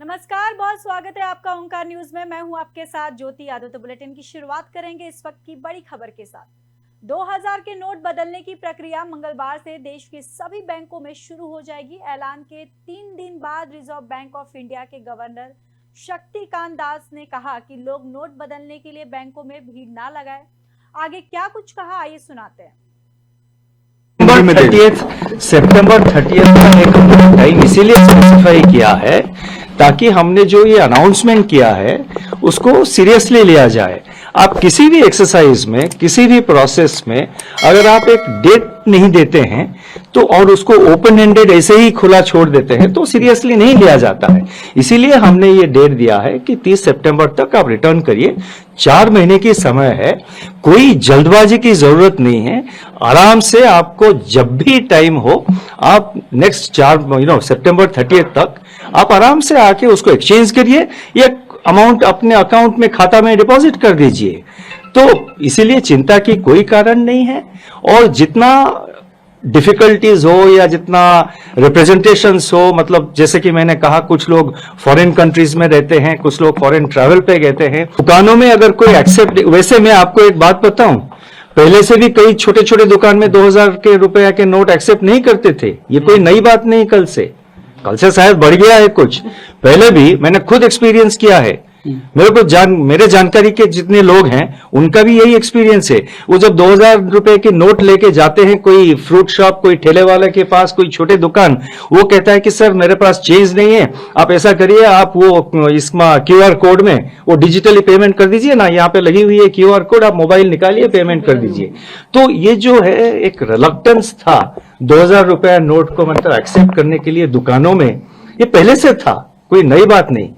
नमस्कार, बहुत स्वागत है आपका ओंकार न्यूज में। मैं हूं आपके साथ ज्योति यादव। तो बुलेटिन की शुरुआत करेंगे इस वक्त की बड़ी खबर के साथ। 2000 के नोट बदलने की प्रक्रिया मंगलवार से देश के सभी बैंकों में शुरू हो जाएगी। ऐलान के 3 दिन बाद रिजर्व बैंक ऑफ इंडिया के गवर्नर शक्तिकांत दास ने कहा कि लोग नोट बदलने के लिए बैंकों में भीड़ ना लगाएं। आगे क्या कुछ कहा, आइए सुनाते हैं। सितंबर 30 का एक टाइम इसीलिए स्पेसिफाई किया है ताकि हमने जो ये अनाउंसमेंट किया है उसको सीरियसली लिया जाए। आप किसी भी एक्सरसाइज में, किसी भी प्रोसेस में अगर आप एक डेट नहीं देते हैं तो और उसको ओपन एंडेड ऐसे ही खुला छोड़ देते हैं तो सीरियसली नहीं लिया जाता है। इसीलिए हमने ये डेट दिया है कि 30 सितंबर तक आप रिटर्न करिए। 4 महीने की समय है, कोई जल्दबाजी की जरूरत नहीं है। आराम से आपको जब भी टाइम हो आप नेक्स्ट 4 सितंबर 30 तक आप आराम से आके उसको एक्सचेंज करिए या अमाउंट अपने अकाउंट में, खाता में डिपॉजिट कर दीजिए। तो इसीलिए चिंता की कोई कारण नहीं है। और जितना डिफिकल्टीज हो या जितना रिप्रेजेंटेशंस हो, मतलब जैसे कि मैंने कहा कुछ लोग फॉरेन कंट्रीज में रहते हैं, कुछ लोग फॉरेन ट्रैवल पे गए हैं, दुकानों में अगर कोई एक्सेप्ट, वैसे मैं आपको एक बात बताऊं, पहले से भी कई छोटे छोटे दुकान में 2000 के रुपया के नोट एक्सेप्ट नहीं करते थे। ये कोई नई बात नहीं, कल से शायद बढ़ गया है कुछ। पहले भी मैंने खुद एक्सपीरियंस किया है। मेरे जानकारी के जितने लोग हैं उनका भी यही एक्सपीरियंस है। वो जब 2000 रुपए के नोट लेके जाते हैं कोई फ्रूट शॉप, कोई ठेले वाले के पास, कोई छोटे दुकान, वो कहता है कि सर मेरे पास चेंज नहीं है, आप ऐसा करिए, आप वो इसमें क्यूआर कोड में वो डिजिटली पेमेंट कर दीजिए ना, यहाँ पे लगी हुई है क्यूआर कोड, आप मोबाइल निकालिए, पेमेंट कर दीजिए। तो ये जो है एक रिलक्टेंस था 2000 रुपया नोट को मतलब एक्सेप्ट करने के लिए दुकानों में, ये पहले से था, कोई नई बात नहीं।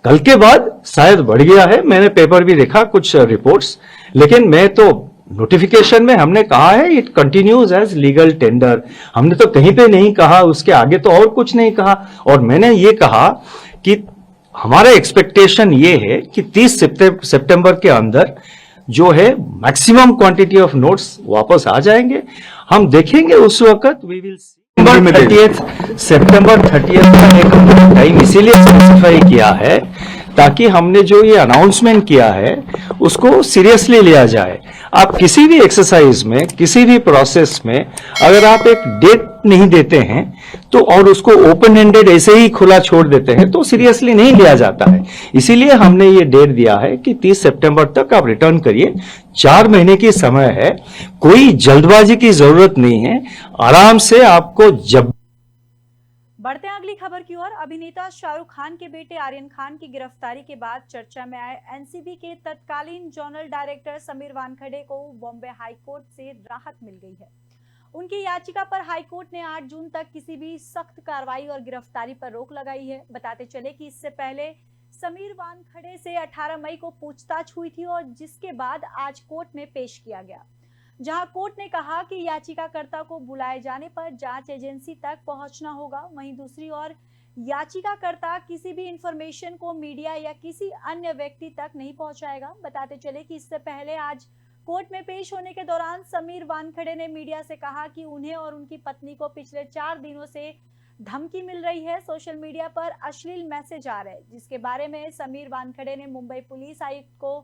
कल के बाद शायद बढ़ गया है, मैंने पेपर भी देखा कुछ रिपोर्ट्स, लेकिन मैं तो नोटिफिकेशन में हमने कहा है it continues as legal tender. हमने तो कहीं पे नहीं कहा, उसके आगे तो और कुछ नहीं कहा। और मैंने ये कहा कि हमारा एक्सपेक्टेशन ये है कि 30 सितंबर के अंदर जो है मैक्सिमम क्वांटिटी ऑफ नोट्स वापस आ जाएंगे। हम देखेंगे उस वक्त, वी विल सी। सितंबर 30 का एक टाइम इसीलिए स्पेसिफाई किया है ताकि हमने जो ये अनाउंसमेंट किया है उसको सीरियसली लिया जाए। आप किसी भी एक्सरसाइज में, किसी भी प्रोसेस में अगर आप एक डेट नहीं देते हैं तो और उसको ओपन एंडेड ऐसे ही खुला छोड़ देते हैं तो सीरियसली नहीं लिया जाता है। इसीलिए हमने ये डेट दिया है कि 30 सितंबर तक आप रिटर्न करिए। 4 महीने की समय है, कोई जल्दबाजी की जरूरत नहीं है। आराम से आपको जब बढ़ते हैं अगली खबर की ओर। अभिनेता शाहरुख खान के बेटे आर्यन खान की गिरफ्तारी के बाद चर्चा में आए एनसीबी के तत्कालीन जोनल डायरेक्टर समीर वानखेड़े को बॉम्बे हाई कोर्ट से राहत मिल गई है। उनकी याचिका पर हाई कोर्ट ने 8 जून तक किसी भी सख्त कार्रवाई और गिरफ्तारी पर रोक लगाई है। बताते चले कि इससे पहले समीर वानखेड़े से 18 मई को पूछताछ हुई थी और जिसके बाद आज कोर्ट में पेश किया गया, जहां कोर्ट ने कहा कि याचिकाकर्ता को बुलाए जाने पर जांच एजेंसी तक पहुंचना होगा। वहीं दूसरी ओर याचिकाकर्ता किसी भी इंफॉर्मेशन को मीडिया या किसी अन्य व्यक्ति तक नहीं पहुंचाएगा। बताते चले कि इससे पहले आज कोर्ट में पेश होने के दौरान समीर वानखेड़े ने मीडिया से कहा कि उन्हें और उनकी पत्नी को पिछले 4 दिनों से धमकी मिल रही है। सोशल मीडिया पर अश्लील मैसेज आ रहे हैं, जिसके बारे में समीर वानखेड़े ने मुंबई पुलिस आयुक्त को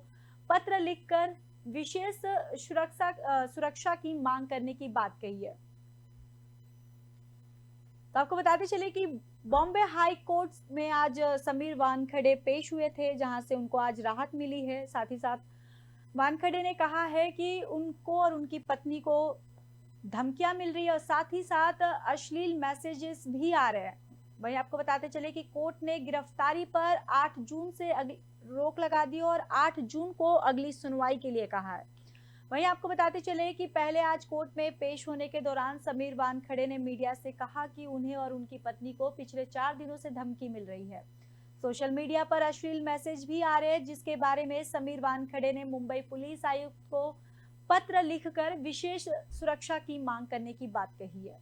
पत्र लिखकर विशेष सुरक्षा की मांग करने की बात कही है। तो आपको बताते चले कि बॉम्बे हाई कोर्ट में आज समीर वानखेड़े पेश हुए थे, जहां से उनको आज राहत मिली है। साथ ही साथ वानखेड़े ने कहा है कि उनको और उनकी पत्नी को धमकियां मिल रही है और साथ ही साथ अश्लील मैसेजेस भी आ रहे हैं। वहीं आपको बताते चले कि कोर्ट ने गिरफ्तारी पर 8 जून से रोक लगा दी और 8 जून को अगली सुनवाई के लिए कहा है। वहीं आपको बताते चले कि पहले आज कोर्ट में पेश होने के दौरान समीर वानखेड़े ने मीडिया से कहा कि उन्हें और उनकी पत्नी को पिछले 4 दिनों से धमकी मिल रही है। सोशल मीडिया पर अश्लील मैसेज भी आ रहे हैं, जिसके बारे में समीर वानखेड़े ने मुंबई पुलिस आयुक्त को पत्र लिखकर विशेष सुरक्षा की मांग करने की बात कही है।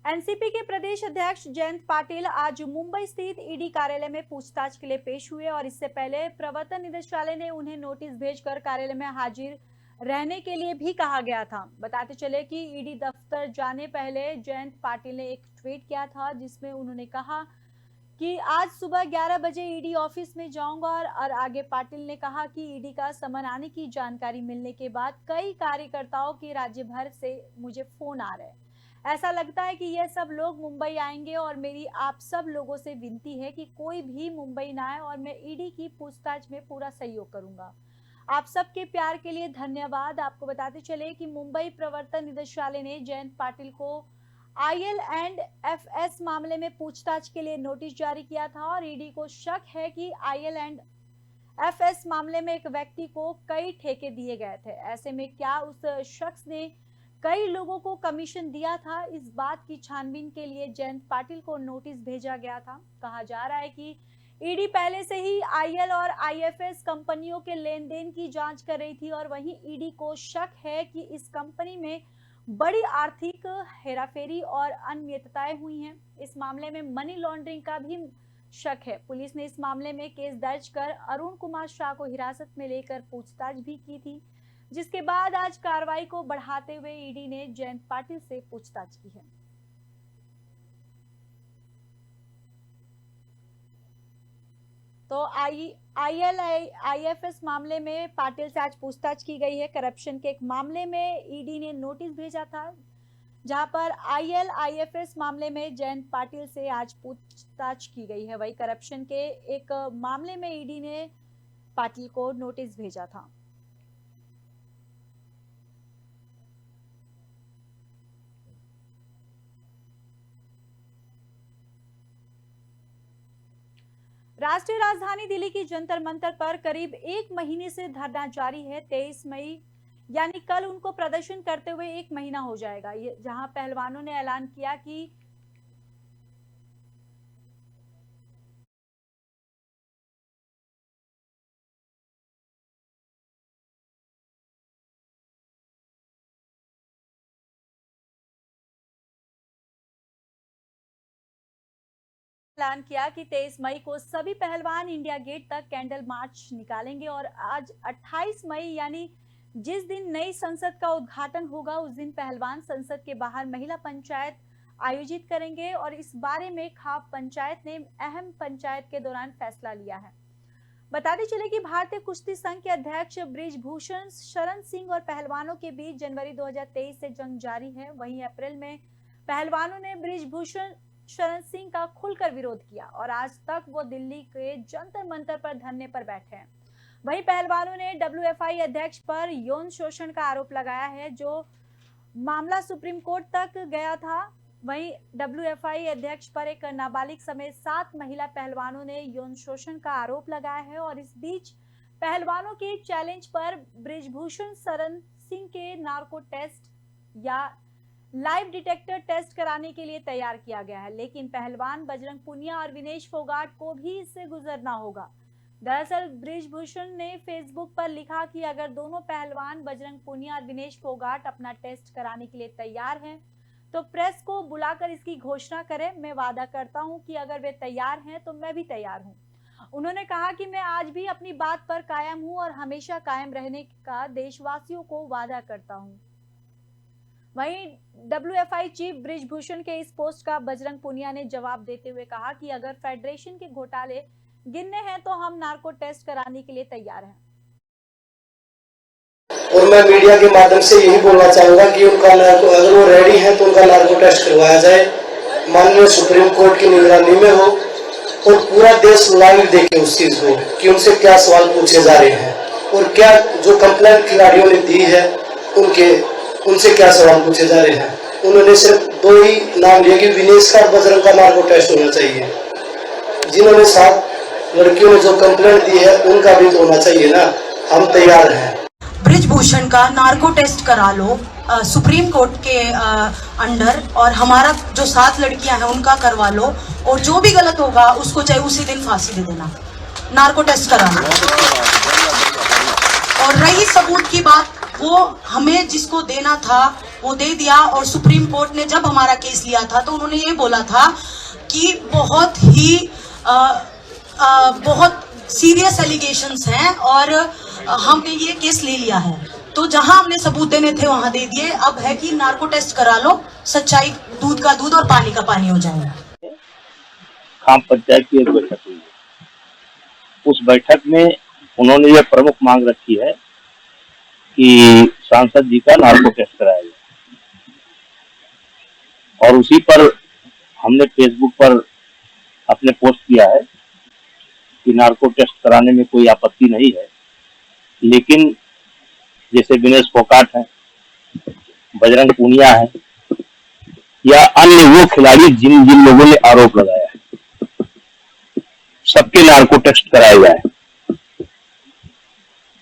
एनसीपी के प्रदेश अध्यक्ष जयंत पाटिल आज मुंबई स्थित ईडी कार्यालय में पूछताछ के लिए पेश हुए और इससे पहले प्रवर्तन निदेशालय ने उन्हें नोटिस भेजकर कार्यालय में हाजिर रहने के लिए भी कहा गया था। बताते चले कि ईडी दफ्तर जाने पहले जयंत पाटिल ने एक ट्वीट किया था जिसमें उन्होंने कहा कि आज सुबह 11 बजे ईडी ऑफिस में जाऊंगा और आगे पाटिल ने कहा कि ईडी का समन आने की जानकारी मिलने के बाद कई कार्यकर्ताओं के राज्य भर से मुझे फोन आ रहे हैं। ऐसा लगता है कि यह सब लोग मुंबई आएंगे और मेरी आप सब लोगों से विनती है कि कोई भी मुंबई ना आए और मैं ईडी की पूछताछ में पूरा सहयोग करूंगा। आप सबके प्यार के लिए धन्यवाद। आपको बताते चले कि मुंबई प्रवर्तन निदेशालय ने जयंत पाटिल को IL&FS मामले में पूछताछ के लिए नोटिस जारी किया था और ईडी को शक है कि IL&FS मामले में एक व्यक्ति को कई ठेके दिए गए थे। ऐसे में क्या उस शख्स ने कई लोगों को कमीशन दिया था, इस बात की छानबीन के लिए जयंत पाटिल को नोटिस भेजा गया था। कहा जा रहा है कि ईडी पहले से ही IL और IFS कंपनियों के लेन देन की जांच कर रही थी और वहीं ईडी को शक है कि इस कंपनी में बड़ी आर्थिक हेराफेरी और अनियमितताएं हुई हैं। इस मामले में मनी लॉन्ड्रिंग का भी शक है। पुलिस ने इस मामले में केस दर्ज कर अरुण कुमार शाह को हिरासत में लेकर पूछताछ भी की थी, जिसके बाद आज कार्रवाई को बढ़ाते हुए ईडी ने जयंत पाटिल से पूछताछ की है। तो IL/IFS मामले में पाटिल से आज पूछताछ की गई है। करप्शन के एक मामले में ईडी ने नोटिस भेजा था, जहां पर IL/IFS मामले में जयंत पाटिल से आज पूछताछ की गई है। वही करप्शन के एक मामले में ईडी ने पाटिल को नोटिस भेजा था। राष्ट्रीय राजधानी दिल्ली की जंतर मंतर पर करीब 1 महीने से धरना जारी है। 23 मई यानी कल उनको प्रदर्शन करते हुए 1 महीना हो जाएगा, जहां पहलवानों ने ऐलान किया कि प्लान किया कि 23 मई को सभी पहलवान इंडिया गेट तक कैंडल मार्च निकालेंगे और आज 28 मई यानी जिस दिन नई संसद का उद्घाटन होगा उस दिन पहलवान संसद के बाहर महिला पंचायत आयोजित करेंगे और इस बारे में खाप पंचायत ने अहम पंचायत के दौरान फैसला लिया है। बताते चले कि भारतीय कुश्ती संघ के अध्यक्ष बृजभूषण शरण सिंह और पहलवानों के बीच जनवरी 2023 से जंग जारी है। वहीं अप्रैल में पहलवानों ने बृजभूषण शरण सिंह का खुलकर विरोध किया और आज तक वो दिल्ली के जंतर मंतर पर धरने पर बैठे हैं। वहीं पहलवानों ने WFI अध्यक्ष पर यौन शोषण का आरोप लगाया है, जो मामला सुप्रीम कोर्ट तक गया था। वहीं WFI अध्यक्ष पर एक नाबालिग समेत 7 महिला पहलवानों ने यौन शोषण का आरोप लगाया है और इस बीच पहलवानों के चैलेंज पर बृजभूषण शरण सिंह के नार्को टेस्ट या लाइव डिटेक्टर टेस्ट कराने के लिए तैयार किया गया है, लेकिन पहलवान बजरंग पुनिया और विनेश फोगाट को भी इससे गुजरना होगा। दरअसल बृजभूषण ने फेसबुक पर लिखा कि अगर दोनों पहलवान बजरंग पुनिया और विनेश फोगाट अपना टेस्ट कराने के लिए तैयार हैं तो प्रेस को बुलाकर इसकी घोषणा करें। मैं वादा करता हूं कि अगर वे तैयार हैं तो मैं भी तैयार हूं। उन्होंने कहा कि मैं आज भी अपनी बात पर कायम हूं और हमेशा कायम रहने का देशवासियों को वादा करता हूं। वहीं WFI चीफ बृजभूषण के इस पोस्ट का बजरंग पुनिया ने जवाब देते हुए कहा कि अगर फेडरेशन के घोटाले गिनने हैं तो हम नार्को टेस्ट कराने के लिए तैयार हैं। और मैं मीडिया के माध्यम से यही बोलना चाहूंगा कि उनका अगर वो रेडी है तो उनका नार्को टेस्ट करवाया जाए, माननीय सुप्रीम कोर्ट की निगरानी में हो और पूरा देश लाइव देखे उस चीज को कि उनसे क्या सवाल पूछे जा रहे हैं और क्या जो कंप्लेंट खिलाड़ियों ने दी है उनसे क्या सवाल पूछे जा रहे हैं। उन्होंने सिर्फ 2 ही नाम लिए कि विनेश का और बजरंग का नार्को टेस्ट होना चाहिए। जिन्होंने 7 लड़कियों ने जो कंप्लेंट दी है उनका भी तो होना चाहिए ना। हम तैयार हैं। बृजभूषण का नार्को टेस्ट करा लो सुप्रीम कोर्ट के अंडर, और हमारा जो 7 लड़कियां हैं उनका करवा लो और जो भी गलत होगा उसको चाहे उसी दिन फांसी दे देना। नार्को टेस्ट करा लो। और रही सबूत की बात, वो हमें जिसको देना था वो दे दिया। और सुप्रीम कोर्ट ने जब हमारा केस लिया था तो उन्होंने ये बोला था कि बहुत सीरियस एलिगेशंस हैं और हमने ये केस ले लिया है। तो जहां हमने सबूत देने थे वहां दे दिए। अब है कि नार्को टेस्ट करा लो, सच्चाई दूध का दूध और पानी का पानी हो जाएगा। खाम पंचायत की एक बैठक हुई है। उस बैठक में उन्होंने ये प्रमुख मांग रखी है कि सांसद जी का नार्को टेस्ट कराया जाए, और उसी पर हमने फेसबुक पर अपने पोस्ट किया है कि नार्को टेस्ट कराने में कोई आपत्ति नहीं है, लेकिन जैसे विनेश फोगाट है, बजरंग पूनिया है, या अन्य वो खिलाड़ी जिन जिन लोगों ने आरोप लगाया है, सबके नार्को टेस्ट कराया जाए।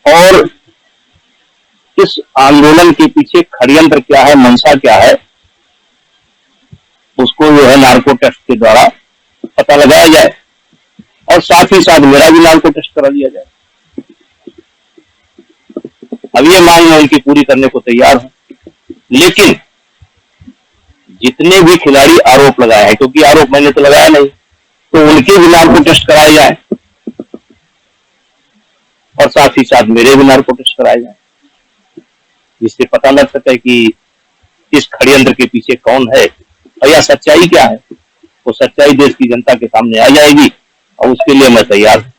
और इस आंदोलन के पीछे षड्यंत्र क्या है, मंशा क्या है, उसको जो है नार्को टेस्ट के द्वारा पता लगाया जाए, और साथ ही साथ मेरा भी नार्को टेस्ट करा लिया जाए। अब ये मांग मैं उनकी पूरी करने को तैयार हूं, लेकिन जितने भी खिलाड़ी आरोप लगाए हैं, क्योंकि आरोप मैंने तो लगाया नहीं, तो उनके भी नार्को टेस्ट कराया जाए, और साथ ही साथ मेरे भी नार्को टेस्ट कराए जाए, जिससे पता लग सके कि इस षड्यंत्र के पीछे कौन है और या सच्चाई क्या है। वो सच्चाई देश की जनता के सामने आ जाएगी, और उसके लिए मैं तैयार हूं।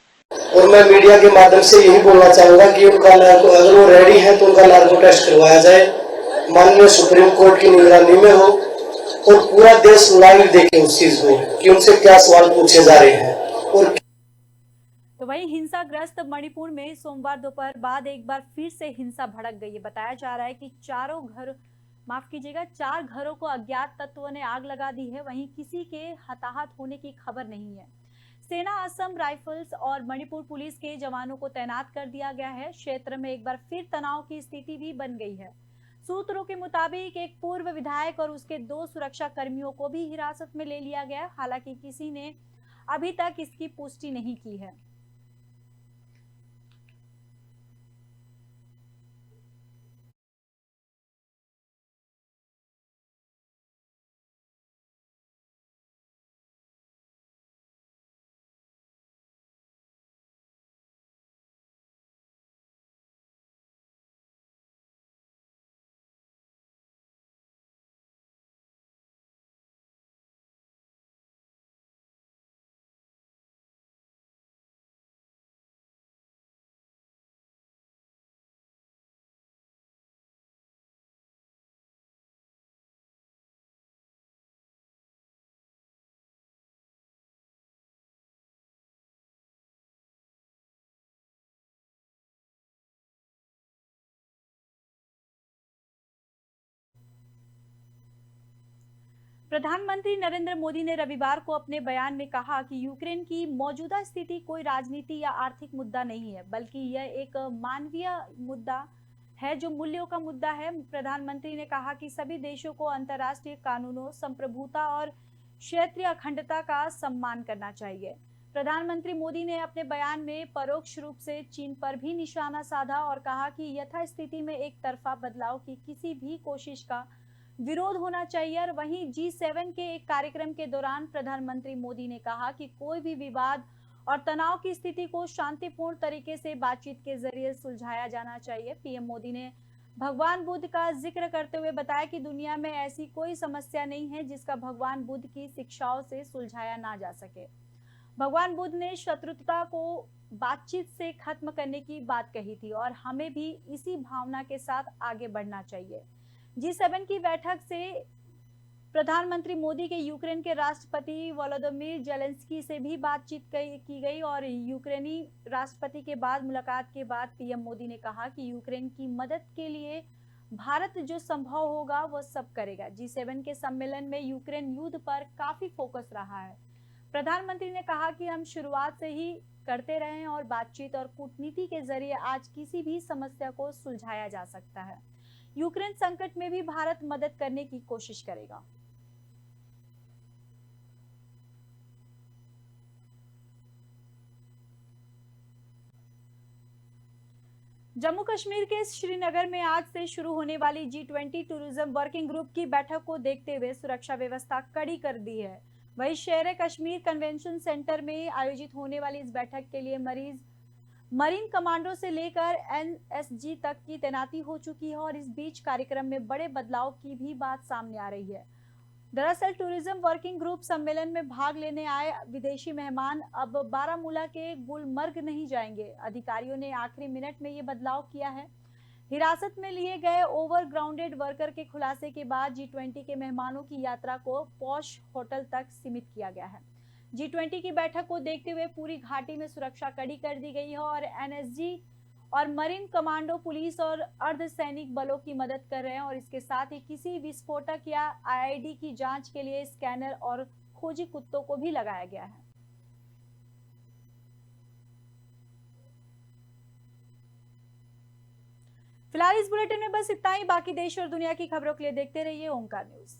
और मैं मीडिया के माध्यम से यही बोलना चाहूंगा कि उनका नार्को, अगर वो रेडी है तो उनका नार्को टेस्ट करवाया जाए, माननीय सुप्रीम कोर्ट की निगरानी में हो, और पूरा देश लाइव देखे उस चीज को कि उनसे क्या सवाल पूछे जा रहे हैं। और तो वहीं हिंसाग्रस्त मणिपुर में सोमवार दोपहर बाद एक बार फिर से हिंसा भड़क गई है। बताया जा रहा है कि चार घरों को अज्ञात तत्वों ने आग लगा दी है। वहीं किसी के हताहत होने की खबर नहीं है। सेना, असम राइफल्स और मणिपुर पुलिस के जवानों को तैनात कर दिया गया है। क्षेत्र में एक बार फिर तनाव की स्थिति भी बन गई है। सूत्रों के मुताबिक एक पूर्व विधायक और उसके 2 सुरक्षा कर्मियों को भी हिरासत में ले लिया गया। हालांकि किसी ने अभी तक इसकी पुष्टि नहीं की है। प्रधानमंत्री नरेंद्र मोदी ने रविवार को अपने बयान में कहा कि यूक्रेन की मौजूदा स्थिति कोई राजनीति या आर्थिक मुद्दा नहीं है, बल्कि यह एक मानवीय मुद्दा है जो मूल्यों का मुद्दा है। प्रधानमंत्री ने कहा कि सभी देशों को अंतर्राष्ट्रीय कानूनों, संप्रभुता और क्षेत्रीय अखंडता का सम्मान करना चाहिए। प्रधानमंत्री मोदी ने अपने बयान में परोक्ष रूप से चीन पर भी निशाना साधा और कहा कि यथास्थिति में एक तरफा बदलाव की किसी भी कोशिश का विरोध होना चाहिए। और वहीं G7 के एक कार्यक्रम के दौरान प्रधानमंत्री मोदी ने कहा कि कोई भी विवाद और तनाव की स्थिति को शांतिपूर्ण तरीके से बातचीत के जरिए सुलझाया जाना चाहिए। पीएम मोदी ने भगवान बुद्ध का जिक्र करते हुए बताया कि दुनिया में ऐसी कोई समस्या नहीं है जिसका भगवान बुद्ध की शिक्षाओं से सुलझाया ना जा सके। भगवान बुद्ध ने शत्रुता को बातचीत से खत्म करने की बात कही थी और हमें भी इसी भावना के साथ आगे बढ़ना चाहिए। G7 की बैठक से प्रधानमंत्री मोदी के यूक्रेन के राष्ट्रपति वोलोदिमीर जेलेंस्की से भी बातचीत की गई और यूक्रेनी राष्ट्रपति के बाद मुलाकात के बाद पीएम मोदी ने कहा कि यूक्रेन की मदद के लिए भारत जो संभव होगा वो सब करेगा। G7 के सम्मेलन में यूक्रेन युद्ध पर काफी फोकस रहा है। प्रधानमंत्री ने कहा कि हम शुरुआत से ही करते रहे हैं और बातचीत और कूटनीति के जरिए आज किसी भी समस्या को सुलझाया जा सकता है। यूक्रेन संकट में भी भारत मदद करने की कोशिश करेगा। जम्मू कश्मीर के श्रीनगर में आज से शुरू होने वाली G20 टूरिज्म वर्किंग ग्रुप की बैठक को देखते हुए सुरक्षा व्यवस्था कड़ी कर दी है। वहीं शेर कश्मीर कन्वेंशन सेंटर में आयोजित होने वाली इस बैठक के लिए मरीन कमांडो से लेकर NSG तक की तैनाती हो चुकी है और इस बीच कार्यक्रम में बड़े बदलाव की भी बात सामने आ रही है। दरअसल टूरिज्म वर्किंग ग्रुप सम्मेलन में भाग लेने आए विदेशी मेहमान अब बारामूला के गुलमर्ग नहीं जाएंगे। अधिकारियों ने आखिरी मिनट में ये बदलाव किया है। हिरासत में लिए गए ओवरग्राउंडेड वर्कर के खुलासे के बाद G20 के मेहमानों की यात्रा को पॉश होटल तक सीमित किया गया है। G20 की बैठक को देखते हुए पूरी घाटी में सुरक्षा कड़ी कर दी गई है और NSG और मरीन कमांडो पुलिस और अर्धसैनिक बलों की मदद कर रहे हैं और इसके साथ ही किसी विस्फोटक या IED की जांच के लिए स्कैनर और खोजी कुत्तों को भी लगाया गया है। फिलहाल इस बुलेटिन में बस इतना ही। बाकी देश और दुनिया की खबरों के लिए देखते रहिए ओंकार न्यूज।